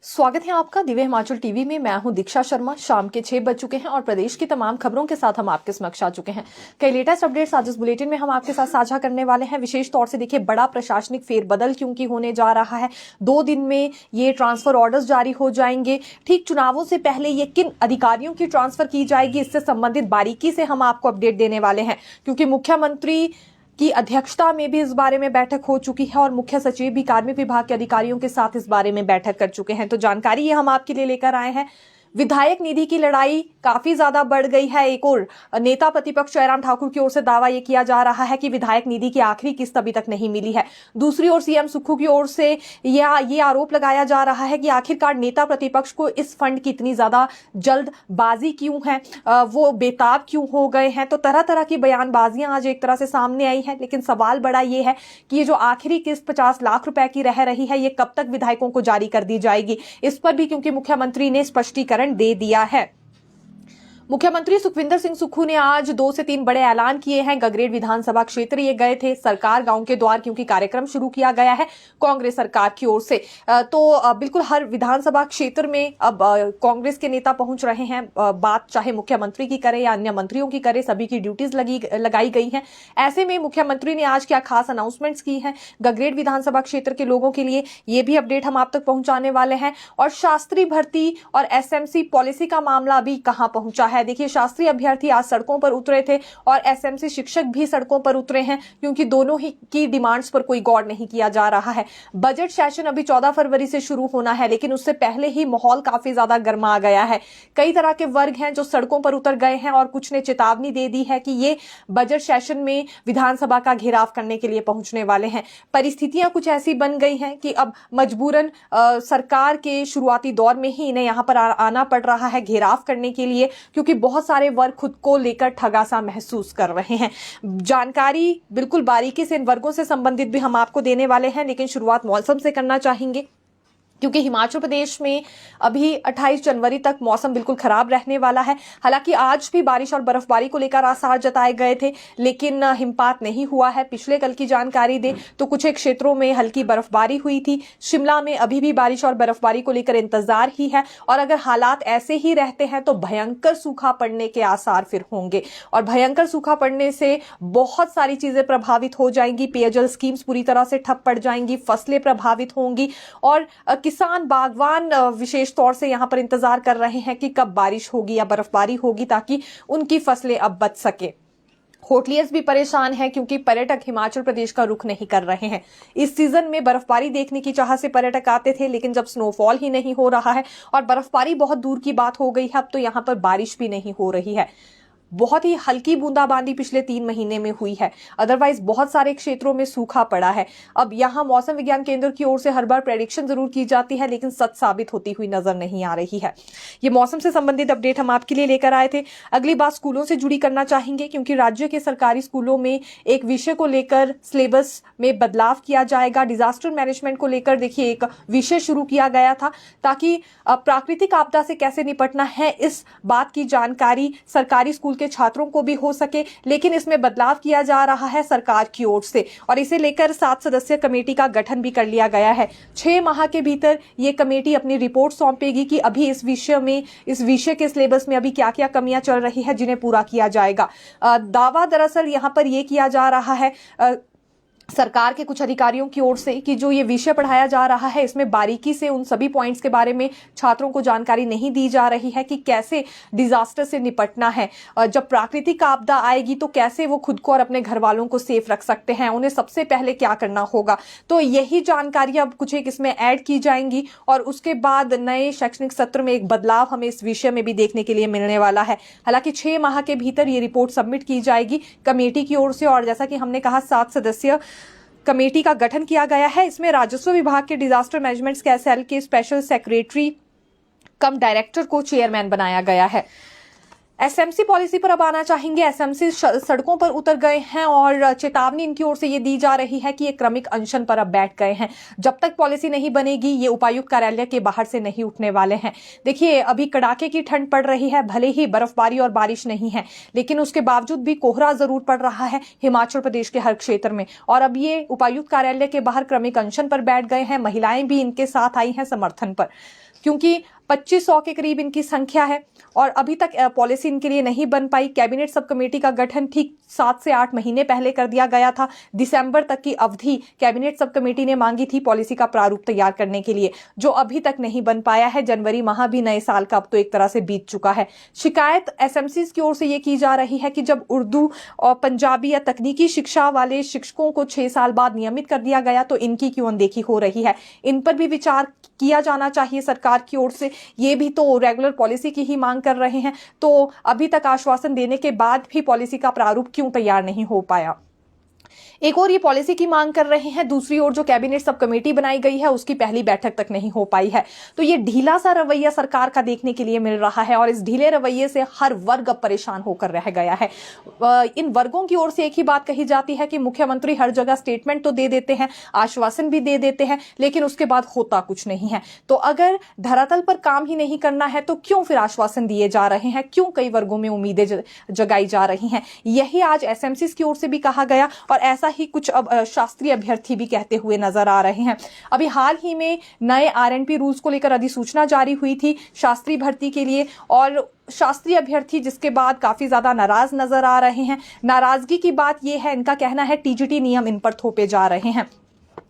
स्वागत है आपका दिव्य हिमाचल टीवी में। मैं हूं दीक्षा शर्मा। शाम के 6 बज चुके हैं और प्रदेश की तमाम खबरों के साथ हम आपके समक्ष आ चुके हैं। कई लेटेस्ट अपडेट्स आज इस बुलेटिन में हम आपके साथ साझा करने वाले हैं। विशेष तौर से देखिए, बड़ा प्रशासनिक फेरबदल क्योंकि होने जा रहा है। 2 दिन में ये ट्रांसफर ऑर्डर्स जारी हो जाएंगे। ठीक चुनावों से पहले ये किन अधिकारियों की ट्रांसफर की जाएगी, इससे संबंधित बारीकी से हम आपको अपडेट देने वाले हैं, क्योंकि मुख्यमंत्री की अध्यक्षता में भी इस बारे में बैठक हो चुकी है और मुख्य सचिव भी कार्मिक विभाग के अधिकारियों के साथ इस बारे में बैठक कर चुके हैं। तो जानकारी ये हम आपके लिए लेकर आए हैं। विधायक निधि की लड़ाई काफी ज्यादा बढ़ गई है। एक और नेता प्रतिपक्ष जयराम ठाकुर की ओर से दावा यह किया जा रहा है कि विधायक निधि की आखिरी किस्त अभी तक नहीं मिली है। दूसरी ओर सीएम सुक्खू की ओर से ये आरोप लगाया जा रहा है कि आखिरकार नेता प्रतिपक्ष को इस फंड की इतनी ज्यादा जल्दबाजी क्यों है, वो बेताब क्यों हो गए हैं। तो तरह तरह की बयानबाजियां आज एक तरह से सामने आई है, लेकिन सवाल बड़ा ये है कि ये जो आखिरी किस्त 50 लाख रुपए की रह रही है, ये कब तक विधायकों को जारी कर दी जाएगी, इस पर भी क्योंकि मुख्यमंत्री ने स्पष्टीकरण दे दिया है। मुख्यमंत्री सुखविंदर सिंह सुक्खू ने आज 2 से 3 बड़े ऐलान किए हैं। गगरेट विधानसभा क्षेत्र ये गए थे, सरकार गांव के द्वार, क्योंकि कार्यक्रम शुरू किया गया है कांग्रेस सरकार की ओर से। तो बिल्कुल हर विधानसभा क्षेत्र में अब कांग्रेस के नेता पहुंच रहे हैं। बात चाहे मुख्यमंत्री की करे या अन्य मंत्रियों की करे, सभी की ड्यूटीज लगाई गई हैं। ऐसे में मुख्यमंत्री ने आज क्या खास अनाउंसमेंट्स की हैं गगरेट विधानसभा क्षेत्र के लोगों के लिए, ये भी अपडेट हम आप तक पहुंचाने वाले हैं। और शास्त्री भर्ती और एसएमसी पॉलिसी का मामला अभी कहां पहुंचा है। देखिए, शास्त्री अभ्यर्थी आज सड़कों पर उतरे थे और एसएमसी शिक्षक भी सड़कों पर उतरे हैं, क्योंकि दोनों ही की डिमांड्स पर कोई गौर नहीं किया जा रहा है। बजट सेशन अभी 14 फरवरी से शुरू होना है, लेकिन उससे पहले ही माहौल काफी ज्यादा गर्मा गया है। कई तरह के वर्ग हैं जो सड़कों पर उतर गए हैं और कुछ ने चेतावनी दे दी है कि ये बजट सेशन में विधानसभा का घेराव करने के लिए पहुंचने वाले हैं। परिस्थितियां कुछ ऐसी बन गई हैं कि अब मजबूरन सरकार के शुरुआती दौर में ही इन्हें यहां पर आना पड़ रहा है घेराव करने के लिए, क्योंकि बहुत सारे वर्ग खुद को लेकर ठगासा महसूस कर रहे हैं। जानकारी बिल्कुल बारीकी से इन वर्गों से संबंधित भी हम आपको देने वाले हैं, लेकिन शुरुआत मौसम से करना चाहेंगे, क्योंकि हिमाचल प्रदेश में अभी 28 जनवरी तक मौसम बिल्कुल खराब रहने वाला है। हालांकि आज भी बारिश और बर्फबारी को लेकर आसार जताए गए थे, लेकिन हिमपात नहीं हुआ है। पिछले कल की जानकारी दें तो कुछ एक क्षेत्रों में हल्की बर्फबारी हुई थी। शिमला में अभी भी बारिश और बर्फबारी को लेकर इंतजार ही है, और अगर हालात ऐसे ही रहते हैं तो भयंकर सूखा पड़ने के आसार फिर होंगे, और भयंकर सूखा पड़ने से बहुत सारी चीजें प्रभावित हो जाएंगी। पेयजल स्कीम्स पूरी तरह से ठप पड़ जाएंगी, फसलें प्रभावित होंगी, और किसान बागवान विशेष तौर से यहां पर इंतजार कर रहे हैं कि कब बारिश होगी या बर्फबारी होगी, ताकि उनकी फसलें अब बच सके। होटलियर्स भी परेशान हैं, क्योंकि पर्यटक हिमाचल प्रदेश का रुख नहीं कर रहे हैं। इस सीजन में बर्फबारी देखने की चाह से पर्यटक आते थे, लेकिन जब स्नोफॉल ही नहीं हो रहा है और बर्फबारी बहुत दूर की बात हो गई है, अब तो यहां पर बारिश भी नहीं हो रही है। बहुत ही हल्की बूंदाबांदी पिछले 3 महीने में हुई है, अदरवाइज बहुत सारे क्षेत्रों में सूखा पड़ा है। अब यहां मौसम विज्ञान केंद्र की ओर से हर बार प्रेडिक्शन जरूर की जाती है, लेकिन सच साबित होती हुई नजर नहीं आ रही है। ये मौसम से संबंधित अपडेट हम आपके लिए लेकर आए थे। अगली बात स्कूलों से जुड़ी करना चाहेंगे, क्योंकि राज्य के सरकारी स्कूलों में एक विषय को लेकर सिलेबस में बदलाव किया जाएगा। डिजास्टर मैनेजमेंट को लेकर देखिए एक विषय शुरू किया गया था, ताकि प्राकृतिक आपदा से कैसे निपटना है इस बात की जानकारी सरकारी स्कूल छात्रों को भी हो सके, लेकिन इसमें बदलाव किया जा रहा है सरकार की ओर से, और इसे लेकर 7 सदस्यीय कमेटी का गठन भी कर लिया गया है। 6 माह के भीतर ये कमेटी अपनी रिपोर्ट सौंपेगी कि अभी इस विषय के सिलेबस में अभी क्या क्या कमियां चल रही है, जिन्हें पूरा किया जाएगा। दावा दरअसल यहां पर यह किया जा रहा है सरकार के कुछ अधिकारियों की ओर से कि जो ये विषय पढ़ाया जा रहा है, इसमें बारीकी से उन सभी पॉइंट्स के बारे में छात्रों को जानकारी नहीं दी जा रही है कि कैसे डिजास्टर से निपटना है। जब प्राकृतिक आपदा आएगी तो कैसे वो खुद को और अपने घर वालों को सेफ रख सकते हैं, उन्हें सबसे पहले क्या करना होगा। तो यही जानकारी अब कुछ एक इसमें ऐड की जाएंगी, और उसके बाद नए शैक्षणिक सत्र में एक बदलाव हमें इस विषय में भी देखने के लिए मिलने वाला है। हालांकि 6 माह के भीतर ये रिपोर्ट सबमिट की जाएगी कमेटी की ओर से, और जैसा कि हमने कहा 7 सदस्यीय कमेटी का गठन किया गया है। इसमें राजस्व विभाग के डिजास्टर मैनेजमेंट सेल के स्पेशल सेक्रेटरी कम डायरेक्टर को चेयरमैन बनाया गया है। एसएमसी पॉलिसी पर अब आना चाहेंगे। एसएमसी सड़कों पर उतर गए हैं और चेतावनी इनकी ओर से ये दी जा रही है कि ये क्रमिक अनशन पर अब बैठ गए हैं। जब तक पॉलिसी नहीं बनेगी ये उपायुक्त कार्यालय के बाहर से नहीं उठने वाले हैं। देखिए, अभी कड़ाके की ठंड पड़ रही है, भले ही बर्फबारी और बारिश नहीं है, लेकिन उसके बावजूद भी कोहरा जरूर पड़ रहा है हिमाचल प्रदेश के हर क्षेत्र में। और अब ये उपायुक्त कार्यालय के बाहर क्रमिक अनशन पर बैठ गए हैं। महिलाएं भी इनके साथ आई हैं समर्थन पर, क्योंकि 2500 के करीब इनकी संख्या है और अभी तक पॉलिसी इनके लिए नहीं बन पाई। कैबिनेट सब कमेटी का गठन ठीक 7 से 8 महीने पहले कर दिया गया था। दिसंबर तक की अवधि कैबिनेट सब कमेटी ने मांगी थी पॉलिसी का प्रारूप तैयार करने के लिए, जो अभी तक नहीं बन पाया है। जनवरी माह भी नए साल का अब तो एक तरह से बीत चुका है। शिकायत एसएमसी की ओर से ये की जा रही है कि जब उर्दू और पंजाबी या तकनीकी शिक्षा वाले शिक्षकों को 6 साल बाद नियमित कर दिया गया तो इनकी क्यों अनदेखी हो रही है। इन पर भी विचार किया जाना चाहिए सरकार की ओर से। ये भी तो रेगुलर पॉलिसी की ही मांग कर रहे हैं, तो अभी तक आश्वासन देने के बाद भी पॉलिसी का प्रारूप क्यों तैयार नहीं हो पाया। एक और ये पॉलिसी की मांग कर रहे हैं, दूसरी ओर जो कैबिनेट सब कमेटी बनाई गई है उसकी पहली बैठक तक नहीं हो पाई है। तो ये ढीला सा रवैया सरकार का देखने के लिए मिल रहा है और इस ढीले रवैये से हर वर्ग अब परेशान होकर रह गया है। इन वर्गों की ओर से एक ही बात कही जाती है कि मुख्यमंत्री हर जगह स्टेटमेंट तो दे देते हैं, आश्वासन भी दे देते हैं, लेकिन उसके बाद होता कुछ नहीं है। तो अगर धरातल पर काम ही नहीं करना है तो क्यों फिर आश्वासन दिए जा रहे हैं, क्यों कई वर्गों में उम्मीदें जगाई जा रही हैं। यही आज एसएमसी की ओर से भी कहा गया और ऐसा ही कुछ अब शास्त्रीय अभ्यर्थी भी कहते हुए नजर आ रहे हैं। अभी हाल ही में नए आरएनपी रूल्स को लेकर अधिसूचना जारी हुई थी शास्त्रीय भर्ती के लिए और शास्त्रीय अभ्यर्थी जिसके बाद काफी ज्यादा नाराज नजर आ रहे हैं। नाराजगी की बात यह है, इनका कहना है टीजीटी नियम इन पर थोपे जा रहे हैं।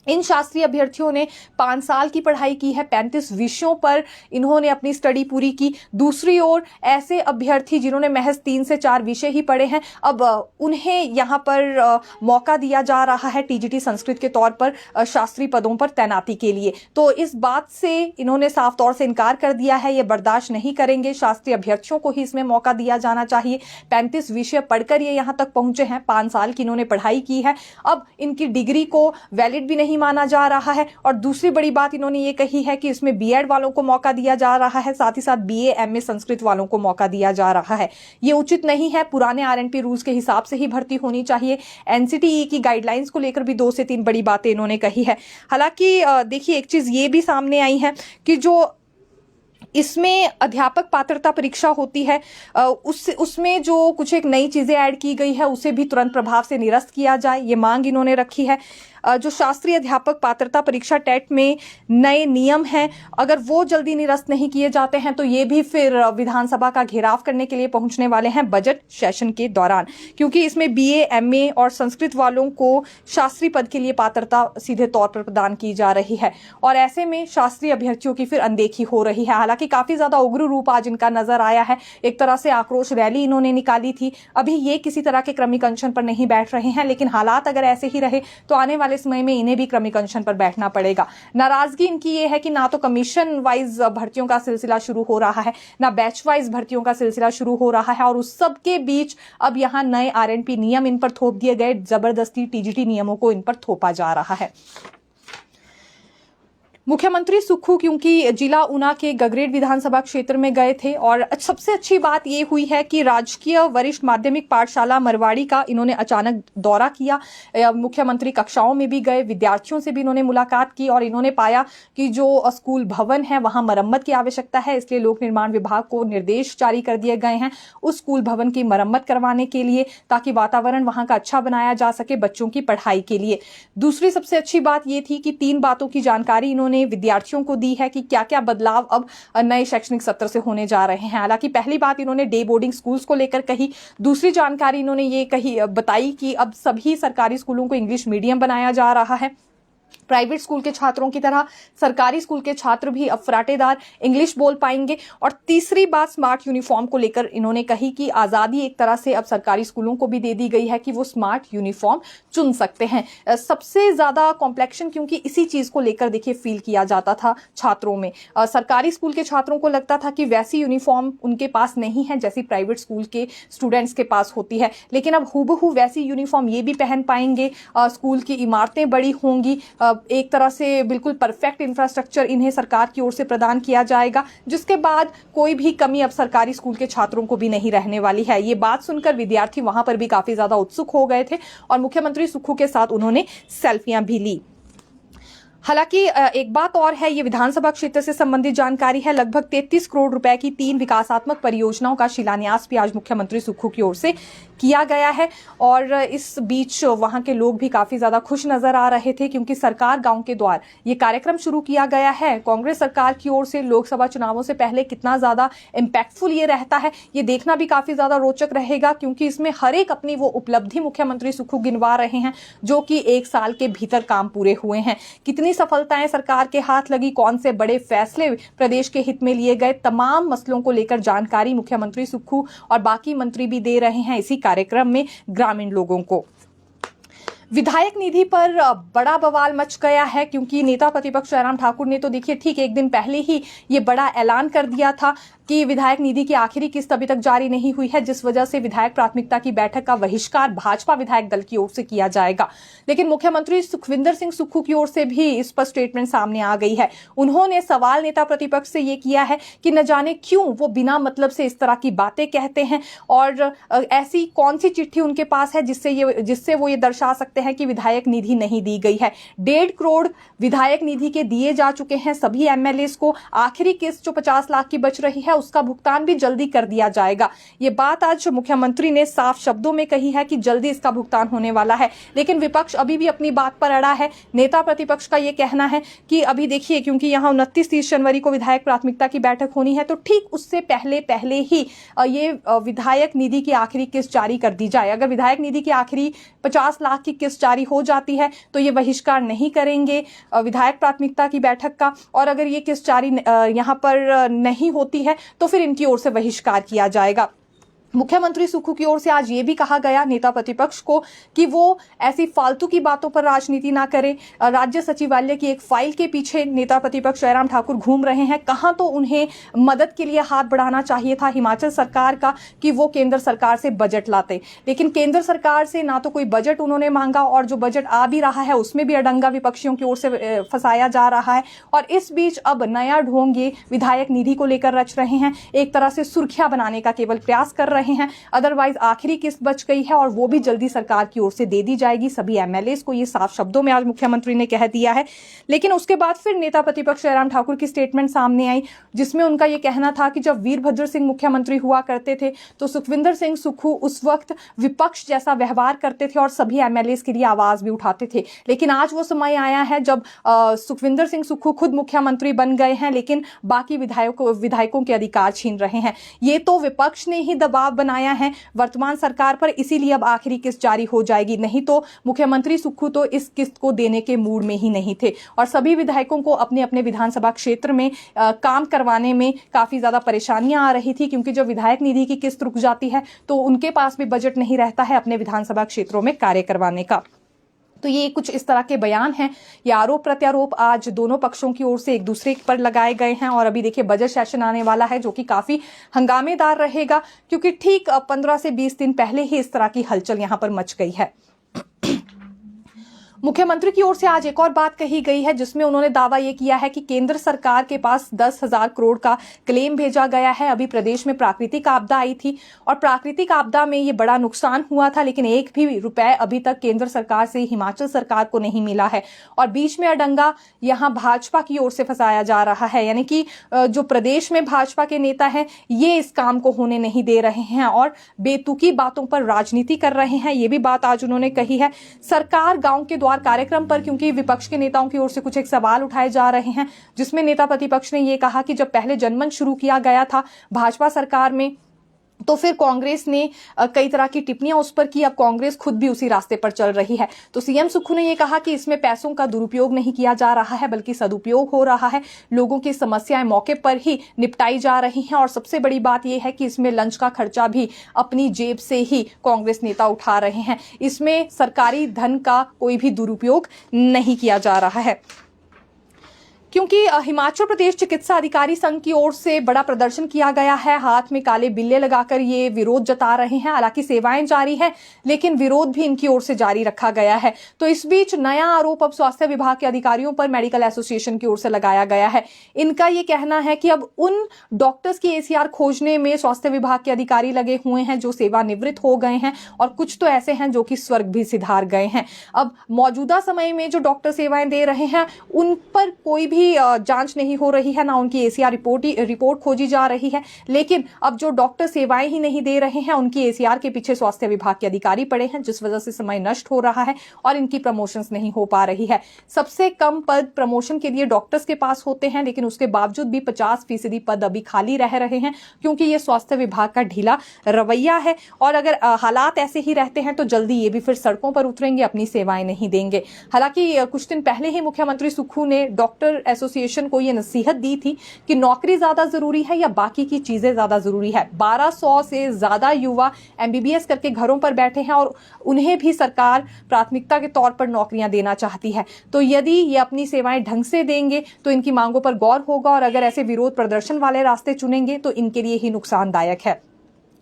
इन शास्त्रीय अभ्यर्थियों ने 5 साल की पढ़ाई की है, 35 विषयों पर इन्होंने अपनी स्टडी पूरी की। दूसरी ओर ऐसे अभ्यर्थी जिन्होंने महज 3 से 4 विषय ही पढ़े हैं, अब उन्हें यहाँ पर मौका दिया जा रहा है टीजीटी संस्कृत के तौर पर शास्त्रीय पदों पर तैनाती के लिए। तो इस बात से इन्होंने साफ तौर से इनकार कर दिया है, ये बर्दाश्त नहीं करेंगे। शास्त्रीय अभ्यर्थियों को ही इसमें मौका दिया जाना चाहिए। 35 विषय पढ़कर ये यहाँ तक पहुंचे हैं, 5 साल की इन्होंने पढ़ाई की है। अब इनकी डिग्री को वैलिड भी नहीं माना जा रहा है। और दूसरी बड़ी बात इन्होंने ये कही है कि इसमें बीएड वालों को मौका दिया जा रहा है, साथ ही साथ बीए एमए संस्कृत वालों को मौका दिया जा रहा है। ये उचित नहीं है। पुराने आरएनपी रूल्स के हिसाब से ही भर्ती होनी चाहिए। एनसीटीई की गाइडलाइंस को लेकर भी 2 से 3 बड़ी बातें इन्होंने कही है। हालांकि देखिए, एक चीज ये भी सामने आई है कि जो इसमें अध्यापक पात्रता परीक्षा होती है उसमें जो कुछ एक नई चीजें ऐड की गई है उसे भी तुरंत प्रभाव से निरस्त किया जाए, ये मांग इन्होंने रखी है। जो शास्त्रीय अध्यापक पात्रता परीक्षा टेट में नए नियम हैं, अगर वो जल्दी निरस्त नहीं किए जाते हैं तो ये भी फिर विधानसभा का घेराव करने के लिए पहुंचने वाले हैं बजट सेशन के दौरान, क्योंकि इसमें बीए एमए और संस्कृत वालों को शास्त्रीय पद के लिए पात्रता सीधे तौर पर प्रदान की जा रही है और ऐसे में शास्त्रीय अभ्यर्थियों की फिर अनदेखी हो रही है। हालांकि काफी ज्यादा उग्र रूप आज इनका नजर आया है। एक तरह से आक्रोश रैली इन्होंने निकाली थी। अभी ये किसी तरह के क्रमिक अनशन पर नहीं बैठ रहे हैं, लेकिन हालात अगर ऐसे ही रहे तो आने वाले समय में इन्हें भी क्रमिक अनशन पर बैठना पड़ेगा। नाराजगी इनकी ये है कि ना तो कमीशन वाइज भर्तियों का सिलसिला शुरू हो रहा है, ना बैच वाइज भर्तियों का सिलसिला शुरू हो रहा है और उस सब के बीच अब यहां नए आरएनपी नियम इन पर थोप दिए गए। जबरदस्ती टीजीटी नियमों को इन पर थोपा जा रहा है। मुख्यमंत्री सुक्खू क्योंकि जिला ऊना के गगरेट विधानसभा क्षेत्र में गए थे और सबसे अच्छी बात ये हुई है कि राजकीय वरिष्ठ माध्यमिक पाठशाला मरवाड़ी का इन्होंने अचानक दौरा किया। मुख्यमंत्री कक्षाओं में भी गए, विद्यार्थियों से भी इन्होंने मुलाकात की और इन्होंने पाया कि जो स्कूल भवन है वहां मरम्मत की आवश्यकता है, इसलिए लोक निर्माण विभाग को निर्देश जारी कर दिए गए हैं उस स्कूल भवन की मरम्मत करवाने के लिए, ताकि वातावरण वहां का अच्छा बनाया जा सके बच्चों की पढ़ाई के लिए। दूसरी सबसे अच्छी बात यह थी कि 3 बातों की जानकारी इन्होंने विद्यार्थियों को दी है कि क्या क्या बदलाव अब नए शैक्षणिक सत्र से होने जा रहे हैं। हालांकि पहली बात इन्होंने डे बोर्डिंग स्कूल्स को लेकर कही। दूसरी जानकारी इन्होंने ये बताई कि अब सभी सरकारी स्कूलों को इंग्लिश मीडियम बनाया जा रहा है। प्राइवेट स्कूल के छात्रों की तरह सरकारी स्कूल के छात्र भी अब फराटेदार इंग्लिश बोल पाएंगे। और तीसरी बात स्मार्ट यूनिफॉर्म को लेकर इन्होंने कही कि आजादी एक तरह से अब सरकारी स्कूलों को भी दे दी गई है कि वो स्मार्ट यूनिफॉर्म चुन सकते हैं। सबसे ज्यादा कॉम्प्लेक्शन क्योंकि इसी चीज को लेकर देखिए फील किया जाता था छात्रों में। सरकारी स्कूल के छात्रों को लगता था कि वैसी यूनिफॉर्म उनके पास नहीं है जैसी प्राइवेट स्कूल के स्टूडेंट्स के पास होती है, लेकिन अब हूबहू वैसी यूनिफॉर्म ये भी पहन पाएंगे। स्कूल की इमारतें बड़ी होंगी, एक तरह से बिल्कुल परफेक्ट इंफ्रास्ट्रक्चर इन्हें सरकार की ओर से प्रदान किया जाएगा, जिसके बाद कोई भी कमी अब सरकारी स्कूल के छात्रों को भी नहीं रहने वाली है। ये बात सुनकर विद्यार्थी वहां पर भी काफी ज्यादा उत्सुक हो गए थे और मुख्यमंत्री सुक्खू के साथ उन्होंने सेल्फियां भी ली। हालांकि एक बात और है, ये विधानसभा क्षेत्र से संबंधित जानकारी है। लगभग 33 करोड़ रुपए की 3 विकासात्मक परियोजनाओं का शिलान्यास भी आज मुख्यमंत्री सुक्खू की ओर से किया गया है और इस बीच वहां के लोग भी काफी ज्यादा खुश नजर आ रहे थे, क्योंकि सरकार गांव के द्वार ये कार्यक्रम शुरू किया गया है। कांग्रेस सरकार की ओर से लोकसभा चुनावों से पहले कितना ज्यादा इंपैक्टफुल ये रहता है, ये देखना भी काफी ज्यादा रोचक रहेगा, क्योंकि इसमें हर एक अपनी वो उपलब्धि मुख्यमंत्री सुक्खू गिनवा रहे हैं जो कि 1 साल के भीतर काम पूरे हुए हैं। कितनी सफलताएं सरकार के हाथ लगी, कौन से बड़े फैसले प्रदेश के हित में लिए गए, तमाम मसलों को लेकर जानकारी मुख्यमंत्री सुक्खू और बाकी मंत्री भी दे रहे हैं इसी कार्यक्रम में ग्रामीण लोगों को। विधायक निधि पर बड़ा बवाल मच गया है, क्योंकि नेता प्रतिपक्ष जयराम ठाकुर ने तो देखिए ठीक एक दिन पहले ही ये बड़ा ऐलान कर दिया था कि विधायक निधि की आखिरी किस्त अभी तक जारी नहीं हुई है, जिस वजह से विधायक प्राथमिकता की बैठक का बहिष्कार भाजपा विधायक दल की ओर से किया जाएगा। लेकिन मुख्यमंत्री सुखविंदर सिंह सुक्खू की ओर से भी इस पर स्टेटमेंट सामने आ गई है। उन्होंने सवाल नेता प्रतिपक्ष से ये किया है कि न जाने क्यों वो बिना मतलब से इस तरह की बातें कहते हैं और ऐसी कौन सी चिट्ठी उनके पास है जिससे वो ये दर्शा सकते हैं कि विधायक निधि नहीं दी गई है। 1.5 करोड़ विधायक निधि के दिए जा चुके हैं सभी एमएलएस को। आखिरी किस्त जो 50 लाख की बच रही है उसका भुगतान भी जल्दी कर दिया जाएगा। ये बात आज मुख्यमंत्री ने साफ शब्दों में कही है कि जल्दी इसका भुगतान होने वाला है, लेकिन विपक्ष अभी भी अपनी बात पर अड़ा है। नेता प्रतिपक्ष का ये कहना है कि अभी देखिए, क्योंकि यहाँ 29-30 जनवरी को विधायक प्राथमिकता की बैठक होनी है, तो ठीक उससे पहले ही ये विधायक निधि की आखिरी किस्त जारी कर दी जाए। अगर विधायक निधि की आखिरी 50 लाख की किस्त जारी हो जाती है तो ये बहिष्कार नहीं करेंगे विधायक प्राथमिकता की बैठक का, और अगर ये किस्त जारी यहाँ पर नहीं होती है तो फिर इनकी ओर से बहिष्कार किया जाएगा। मुख्यमंत्री सुक्खू की ओर से आज ये भी कहा गया नेता प्रतिपक्ष को कि वो ऐसी फालतू की बातों पर राजनीति ना करें। राज्य सचिवालय की एक फाइल के पीछे नेता प्रतिपक्ष जयराम ठाकुर घूम रहे हैं। कहाँ तो उन्हें मदद के लिए हाथ बढ़ाना चाहिए था हिमाचल सरकार का कि वो केंद्र सरकार से बजट लाते, लेकिन केंद्र सरकार से ना तो कोई बजट उन्होंने मांगा और जो बजट आ भी रहा है उसमें भी अडंगा विपक्षियों की ओर से फंसाया जा रहा है। और इस बीच अब नया ढोंग ये विधायक निधि को लेकर रच रहे हैं, एक तरह से सुर्खियां बनाने का केवल प्रयास कर रहे हैं। अदरवाइज आखिरी किस्त बच गई है और वो भी जल्दी सरकार की ओर से दे दी जाएगी सभी एमएलएस को। ये साफ शब्दों में आज मुख्यमंत्री ने कह दिया है। लेकिन उसके बाद फिर नेता प्रतिपक्ष जयराम ठाकुर की स्टेटमेंट सामने आई, जिसमें उनका ये कहना था कि जब वीरभद्र सिंह मुख्यमंत्री हुआ करते थे तो सुखविंदर सिंह सुक्खू उस वक्त विपक्ष जैसा व्यवहार करते थे और सभी एमएलएस के लिए आवाज भी उठाते थे। लेकिन आज वो समय आया है जब सुखविंदर सिंह सुक्खू खुद मुख्यमंत्री बन गए हैं, लेकिन बाकी विधायकों के अधिकार छीन रहे हैं। ये तो विपक्ष ने ही दबाव बनाया है वर्तमान सरकार पर, इसीलिए अब आखिरी किस्त जारी हो जाएगी। नहीं तो मुख्यमंत्री सुक्खू तो इस किस्त को देने के मूड में ही नहीं थे और सभी विधायकों को अपने अपने विधानसभा क्षेत्र में काम करवाने में काफी ज्यादा परेशानियां आ रही थी, क्योंकि जब विधायक निधि की किस्त रुक जाती है तो उनके पास भी बजट नहीं रहता है अपने विधानसभा क्षेत्रों में कार्य करवाने का। तो ये कुछ इस तरह के बयान हैं, ये आरोप प्रत्यारोप आज दोनों पक्षों की ओर से एक दूसरे पर लगाए गए हैं। और अभी देखिए बजट सेशन आने वाला है जो कि काफी हंगामेदार रहेगा, क्योंकि ठीक 15 से 20 दिन पहले ही इस तरह की हलचल यहां पर मच गई है। मुख्यमंत्री की ओर से आज एक और बात कही गई है, जिसमें उन्होंने दावा यह किया है कि केंद्र सरकार के पास 10,000 करोड़ का क्लेम भेजा गया है। अभी प्रदेश में प्राकृतिक आपदा आई थी और प्राकृतिक आपदा में ये बड़ा नुकसान हुआ था, लेकिन एक भी रुपए अभी तक केंद्र सरकार से हिमाचल सरकार को नहीं मिला है। और बीच में अडंगा यहाँ भाजपा की ओर से फंसाया जा रहा है, यानी कि जो प्रदेश में भाजपा के नेता हैं ये इस काम को होने नहीं दे रहे हैं और बेतुकी बातों पर राजनीति कर रहे हैं। ये भी बात आज उन्होंने कही है। सरकार गांव के कार्यक्रम पर क्योंकि विपक्ष के नेताओं की ओर से कुछ एक सवाल उठाए जा रहे हैं, जिसमें नेता प्रतिपक्ष ने यह कहा कि जब पहले जनमंच शुरू किया गया था भाजपा सरकार में तो फिर कांग्रेस ने कई तरह की टिप्पणियां उस पर की, अब कांग्रेस खुद भी उसी रास्ते पर चल रही है। तो सीएम सुक्खू ने यह कहा कि इसमें पैसों का दुरुपयोग नहीं किया जा रहा है बल्कि सदुपयोग हो रहा है, लोगों की समस्याएं मौके पर ही निपटाई जा रही हैं। और सबसे बड़ी बात यह है कि इसमें लंच का खर्चा भी अपनी जेब से ही कांग्रेस नेता उठा रहे हैं, इसमें सरकारी धन का कोई भी दुरुपयोग नहीं किया जा रहा है। क्योंकि हिमाचल प्रदेश चिकित्सा अधिकारी संघ की ओर से बड़ा प्रदर्शन किया गया है। हाथ में काले बिल्ले लगाकर ये विरोध जता रहे हैं। हालांकि सेवाएं जारी है, लेकिन विरोध भी इनकी ओर से जारी रखा गया है। तो इस बीच नया आरोप अब स्वास्थ्य विभाग के अधिकारियों पर मेडिकल एसोसिएशन की ओर से लगाया गया है। इनका ये कहना है कि अब उन डॉक्टर्स की एसीआर खोजने में स्वास्थ्य विभाग के अधिकारी लगे हुए हैं जो सेवानिवृत्त हो गए हैं, और कुछ तो ऐसे हैं जो कि स्वर्ग भी सिधार गए हैं। अब मौजूदा समय में जो डॉक्टर सेवाएं दे रहे हैं उन पर कोई भी जांच नहीं हो रही है, ना उनकी एसीआर रिपोर्ट खोजी जा रही है। लेकिन अब जो डॉक्टर सेवाएं ही नहीं दे रहे हैं उनकी एसीआर के पीछे स्वास्थ्य विभाग के अधिकारी पड़े हैं, जिस वजह से समय नष्ट हो रहा है और इनकी प्रमोशंस नहीं हो पा रही है। सबसे कम पद प्रमोशन के लिए डॉक्टर्स के पास होते हैं, लेकिन उसके बावजूद भी 50% पद अभी खाली रह रहे हैं, क्योंकि ये स्वास्थ्य विभाग का ढीला रवैया है। और अगर हालात ऐसे ही रहते हैं तो जल्दी ये भी फिर सड़कों पर उतरेंगे, अपनी सेवाएं नहीं देंगे। हालांकि कुछ दिन पहले ही मुख्यमंत्री सुक्खू ने डॉक्टर एसोसिएशन को यह नसीहत दी थी कि नौकरी ज्यादा जरूरी है या बाकी की चीजें ज्यादा जरूरी है। 1200 से ज्यादा युवा एमबीबीएस करके घरों पर बैठे हैं और उन्हें भी सरकार प्राथमिकता के तौर पर नौकरियां देना चाहती है। तो यदि ये अपनी सेवाएं ढंग से देंगे तो इनकी मांगों पर गौर होगा, और अगर ऐसे विरोध प्रदर्शन वाले रास्ते चुनेंगे तो इनके लिए ही नुकसानदायक है।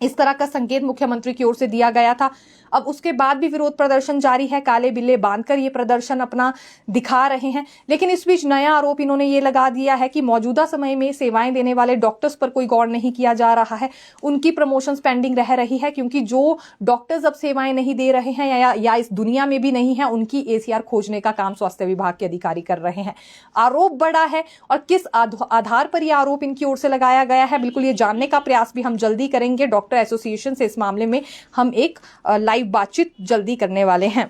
इस तरह का संकेत मुख्यमंत्री की ओर से दिया गया था। अब उसके बाद भी विरोध प्रदर्शन जारी है। काले बिल्ले बांधकर ये प्रदर्शन अपना दिखा रहे हैं। लेकिन इस बीच नया आरोप इन्होंने ये लगा दिया है कि मौजूदा समय में सेवाएं देने वाले डॉक्टर्स पर कोई गौर नहीं किया जा रहा है, उनकी प्रमोशंस पेंडिंग रह रही है, क्योंकि जो डॉक्टर्स अब सेवाएं नहीं दे रहे हैं या इस दुनिया में भी नहीं है, उनकी एसीआर खोजने का काम स्वास्थ्य विभाग के अधिकारी कर रहे हैं। आरोप बड़ा है, और किस आधार पर यह आरोप इनकी ओर से लगाया गया है, बिल्कुल ये जानने का प्रयास भी हम जल्दी करेंगे। डॉक्टर एसोसिएशन से इस मामले में हम एक लाइव बातचीत जल्दी करने वाले हैं।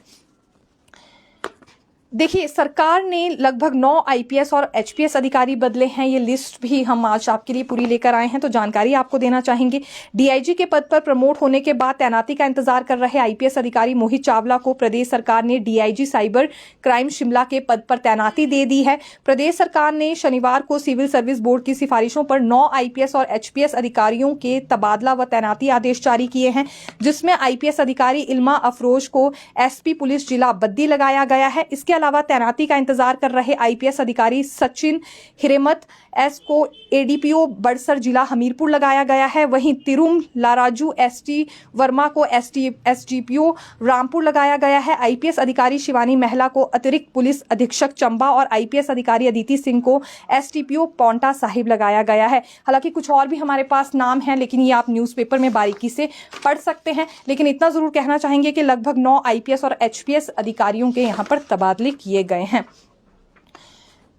देखिए, सरकार ने लगभग 9 आईपीएस और एचपीएस अधिकारी बदले हैं। ये लिस्ट भी हम आज आपके लिए पूरी लेकर आए हैं, तो जानकारी आपको देना चाहेंगे। डीआईजी के पद पर प्रमोट होने के बाद तैनाती का इंतजार कर रहे आईपीएस अधिकारी मोहित चावला को प्रदेश सरकार ने डीआईजी साइबर क्राइम शिमला के पद पर तैनाती दे दी है। प्रदेश सरकार ने शनिवार को सिविल सर्विस बोर्ड की सिफारिशों पर 9 आईपीएस और एचपीएस अधिकारियों के तबादला व तैनाती आदेश जारी किए हैं, जिसमें आईपीएस अधिकारी इल्मा अफरोज को एसपी पुलिस जिला बद्दी लगाया गया है। इसके अलावा तैनाती का इंतजार कर रहे आईपीएस अधिकारी सचिन हिरेमत एस को एडीपीओ बड़सर जिला हमीरपुर लगाया गया है। वहीं तिरुम लाराजू एसटी वर्मा को एसडीपीओ रामपुर लगाया गया है। आईपीएस अधिकारी शिवानी महिला को अतिरिक्त पुलिस अधीक्षक चंबा और आईपीएस अधिकारी अदिति सिंह को एसडीपीओ पौंटा साहिब लगाया गया है। हालांकि कुछ और भी हमारे पास नाम हैं, लेकिन ये आप न्यूज़पेपर में बारीकी से पढ़ सकते हैं। लेकिन इतना जरूर कहना चाहेंगे कि लगभग 9 आईपीएस और एचपीएस अधिकारियों के यहाँ पर तबादले किए गए हैं।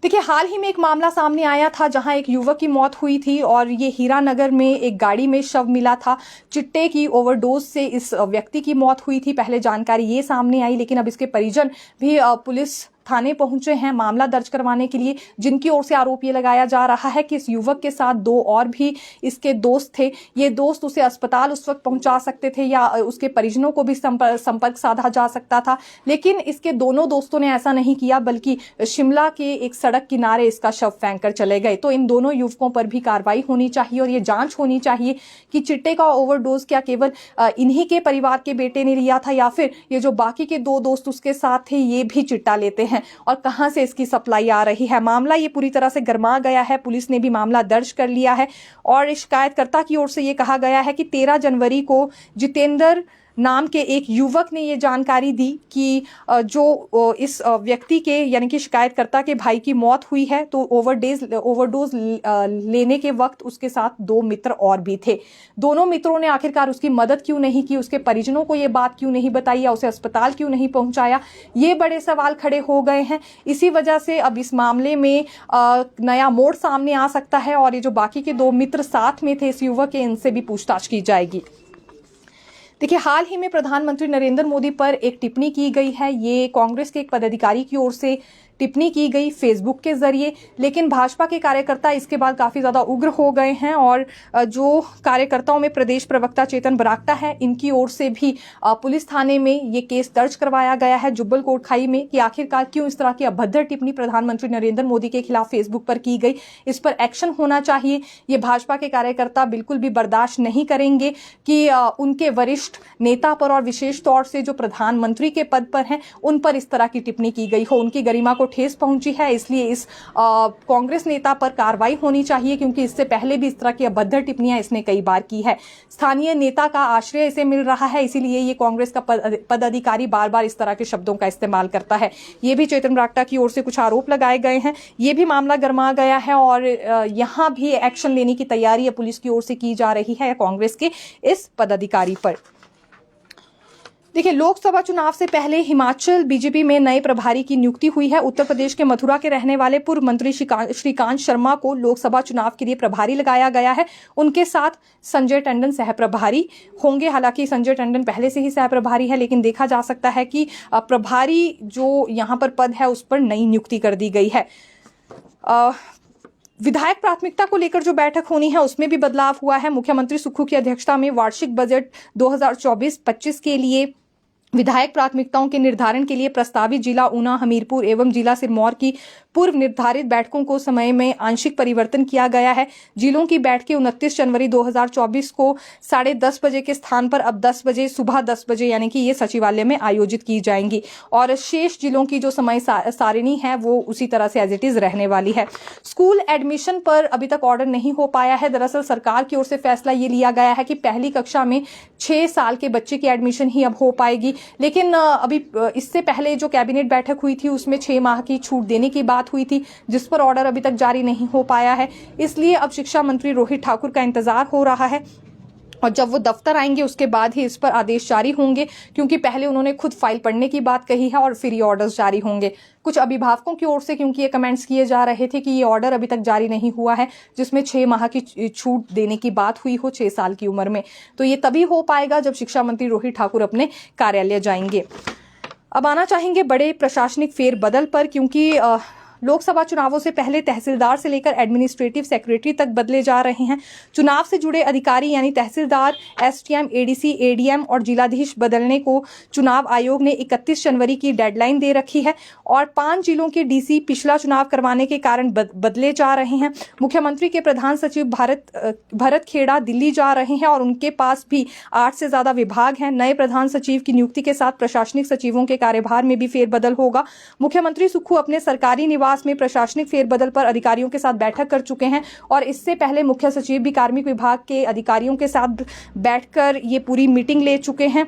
देखिए, हाल ही में एक मामला सामने आया था जहां एक युवक की मौत हुई थी, और ये हीरानगर में एक गाड़ी में शव मिला था। चिट्टे की ओवरडोज से इस व्यक्ति की मौत हुई थी। पहले जानकारी ये सामने आई, लेकिन अब इसके परिजन भी पुलिस थाने पहुंचे हैं मामला दर्ज करवाने के लिए, जिनकी ओर से आरोप ये लगाया जा रहा है कि इस युवक के साथ 2 और भी इसके दोस्त थे। ये दोस्त उसे अस्पताल उस वक्त पहुंचा सकते थे या उसके परिजनों को भी संपर्क साधा जा सकता था, लेकिन इसके दोनों दोस्तों ने ऐसा नहीं किया, बल्कि शिमला के एक सड़क किनारे इसका शव फेंक कर चले गए। तो इन दोनों युवकों पर भी कार्रवाई होनी चाहिए, और ये जांच होनी चाहिए कि चिट्टे का ओवरडोज क्या केवल इन्हीं के परिवार के बेटे ने लिया था, या फिर ये जो बाकी के 2 दोस्त उसके साथ थे ये भी चिट्टा लेते हैं, और कहां से इसकी सप्लाई आ रही है। मामला ये पूरी तरह से गर्मा गया है। पुलिस ने भी मामला दर्ज कर लिया है, और शिकायतकर्ता की ओर से ये कहा गया है कि 13 जनवरी को जितेंद्र नाम के एक युवक ने ये जानकारी दी कि जो इस व्यक्ति के यानी कि शिकायतकर्ता के भाई की मौत हुई है, तो ओवरडोज लेने के वक्त उसके साथ 2 मित्र और भी थे। दोनों मित्रों ने आखिरकार उसकी मदद क्यों नहीं की, उसके परिजनों को ये बात क्यों नहीं बताई, या उसे अस्पताल क्यों नहीं पहुंचाया, ये बड़े सवाल खड़े हो गए हैं। इसी वजह से अब इस मामले में नया मोड़ सामने आ सकता है, और ये जो बाकी के 2 मित्र साथ में थे इस युवक के, इनसे भी पूछताछ की जाएगी। देखिए, हाल ही में प्रधानमंत्री नरेंद्र मोदी पर एक टिप्पणी की गई है। ये कांग्रेस के एक पदाधिकारी की ओर से टिप्पणी की गई फेसबुक के जरिए, लेकिन भाजपा के कार्यकर्ता इसके बाद काफी ज्यादा उग्र हो गए हैं, और जो कार्यकर्ताओं में प्रदेश प्रवक्ता चेतन बरागटा है, इनकी ओर से भी पुलिस थाने में ये केस दर्ज करवाया गया है जुब्बल कोटखाई में, कि आखिरकार क्यों इस तरह की अभद्र टिप्पणी प्रधानमंत्री नरेंद्र मोदी के खिलाफ फेसबुक पर की गई। इस पर एक्शन होना चाहिए। ये भाजपा के कार्यकर्ता बिल्कुल भी बर्दाश्त नहीं करेंगे कि उनके वरिष्ठ नेता पर, और विशेष तौर से जो प्रधानमंत्री के पद पर हैं, उन पर इस तरह की टिप्पणी की गई हो। उनकी गरिमा को ठेस पहुंची है, इसलिए इस कांग्रेस नेता पर कार्रवाई होनी चाहिए, क्योंकि इससे पहले भी इस तरह की अभद्र टिप्पणियां इसने कई बार की है। स्थानीय नेता का आश्रय इसे मिल रहा है, इसीलिए ये कांग्रेस का पदाधिकारी बार बार इस तरह के शब्दों का इस्तेमाल करता है। ये भी चेतन बरागटा की ओर से कुछ आरोप लगाए गए हैं, ये भी मामला गर्मा गया है और यहां भी एक्शन लेने की तैयारी पुलिस की ओर से की जा रही है कांग्रेस के इस पदाधिकारी पर। देखिए, लोकसभा चुनाव से पहले हिमाचल बीजेपी में नए प्रभारी की नियुक्ति हुई है। उत्तर प्रदेश के मथुरा के रहने वाले पूर्व मंत्री श्रीकांत शर्मा को लोकसभा चुनाव के लिए प्रभारी लगाया गया है। उनके साथ संजय टंडन सह प्रभारी होंगे। हालांकि संजय टंडन पहले से ही सह प्रभारी है, लेकिन देखा जा सकता है कि प्रभारी जो यहां पर पद है उस पर नई नियुक्ति कर दी गई है। विधायक प्राथमिकता को लेकर जो बैठक होनी है उसमें भी बदलाव हुआ है। मुख्यमंत्री सुक्खू की अध्यक्षता में वार्षिक बजट 2024-25 के लिए विधायक प्राथमिकताओं के निर्धारण के लिए प्रस्तावित जिला ऊना, हमीरपुर एवं जिला सिरमौर की पूर्व निर्धारित बैठकों को समय में आंशिक परिवर्तन किया गया है। जिलों की बैठकें 29 जनवरी 2024 को 10:30 बजे के स्थान पर अब 10 बजे सुबह 10 बजे यानी कि ये सचिवालय में आयोजित की जाएंगी और शेष जिलों की जो समय सारिणी है वो उसी तरह से एज इट इज रहने वाली है। स्कूल एडमिशन पर अभी तक ऑर्डर नहीं हो पाया है। दरअसल सरकार की ओर से फैसला ये लिया गया है कि पहली कक्षा में 6 साल के बच्चे की एडमिशन ही अब हो पाएगी, लेकिन अभी इससे पहले जो कैबिनेट बैठक हुई थी उसमें 6 माह की छूट देने की बात हुई थी, जिस पर ऑर्डर अभी तक जारी नहीं हो पाया है। इसलिए अब शिक्षा मंत्री रोहित ठाकुर का इंतजार हो रहा है और जब वो दफ्तर आएंगे उसके बाद ही इस पर आदेश जारी होंगे, क्योंकि पहले उन्होंने खुद फाइल पढ़ने की बात कही है और फिर ये ऑर्डर्स जारी होंगे। कुछ अभिभावकों की ओर से क्योंकि ये कमेंट्स किए जा रहे थे कि ये ऑर्डर अभी तक जारी नहीं हुआ है जिसमें 6 माह की छूट देने की बात हुई हो 6 साल की उम्र में, तो ये तभी हो पाएगा जब शिक्षा मंत्री रोहित ठाकुर अपने कार्यालय जाएंगे। अब आना चाहेंगे बड़े प्रशासनिक फेरबदल पर, क्योंकि लोकसभा चुनावों से पहले तहसीलदार से लेकर एडमिनिस्ट्रेटिव सेक्रेटरी तक बदले जा रहे हैं। चुनाव से जुड़े अधिकारी यानी तहसीलदार, एसडीएम, एडीसी, एडीएम और जिलाधीश बदलने को चुनाव आयोग ने 31 जनवरी की डेडलाइन दे रखी है और 5 जिलों के डीसी पिछला चुनाव करवाने के कारण बदले जा रहे हैं। मुख्यमंत्री के प्रधान सचिव भरत खेड़ा दिल्ली जा रहे हैं और उनके पास भी 8 से ज्यादा विभाग हैं। नए प्रधान सचिव की नियुक्ति के साथ प्रशासनिक सचिवों के कार्यभार में भी फेरबदल होगा। मुख्यमंत्री सुक्खू अपने सरकारी निवास में प्रशासनिक फेरबदल पर अधिकारियों के साथ बैठक कर चुके हैं और इससे पहले मुख्य सचिव भी कार्मिक विभाग के अधिकारियों के साथ बैठकर ये पूरी मीटिंग ले चुके हैं।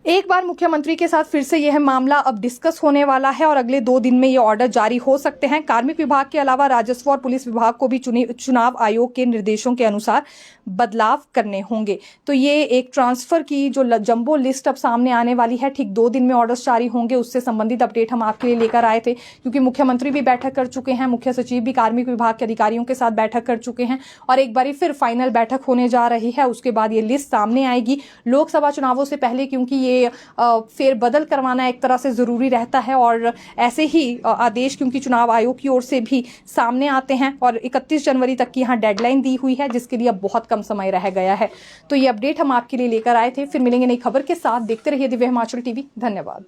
एक बार मुख्यमंत्री के साथ फिर से यह मामला अब डिस्कस होने वाला है और अगले 2 दिन में ये ऑर्डर जारी हो सकते हैं। कार्मिक विभाग के अलावा राजस्व और पुलिस विभाग को भी चुनाव आयोग के निर्देशों के अनुसार बदलाव करने होंगे। तो ये एक ट्रांसफर की जो जंबो लिस्ट अब सामने आने वाली है, ठीक 2 दिन में ऑर्डर्स जारी होंगे। उससे संबंधित अपडेट हम आपके लिए लेकर आए थे, क्योंकि मुख्यमंत्री भी बैठक कर चुके हैं, मुख्य सचिव भी कार्मिक विभाग के अधिकारियों के साथ बैठक कर चुके हैं और एक बार फिर फाइनल बैठक होने जा रही है। उसके बाद ये लिस्ट सामने आएगी लोकसभा चुनावों से पहले, क्योंकि ये फेरबदल करवाना एक तरह से जरूरी रहता है और ऐसे ही आदेश क्योंकि चुनाव आयोग की ओर से भी सामने आते हैं और 31 जनवरी तक की यहाँ डेडलाइन दी हुई है, जिसके लिए अब बहुत कम समय रह गया है। तो ये अपडेट हम आपके लिए लेकर आए थे। फिर मिलेंगे नई खबर के साथ। देखते रहिए दिव्य हिमाचल टीवी। धन्यवाद।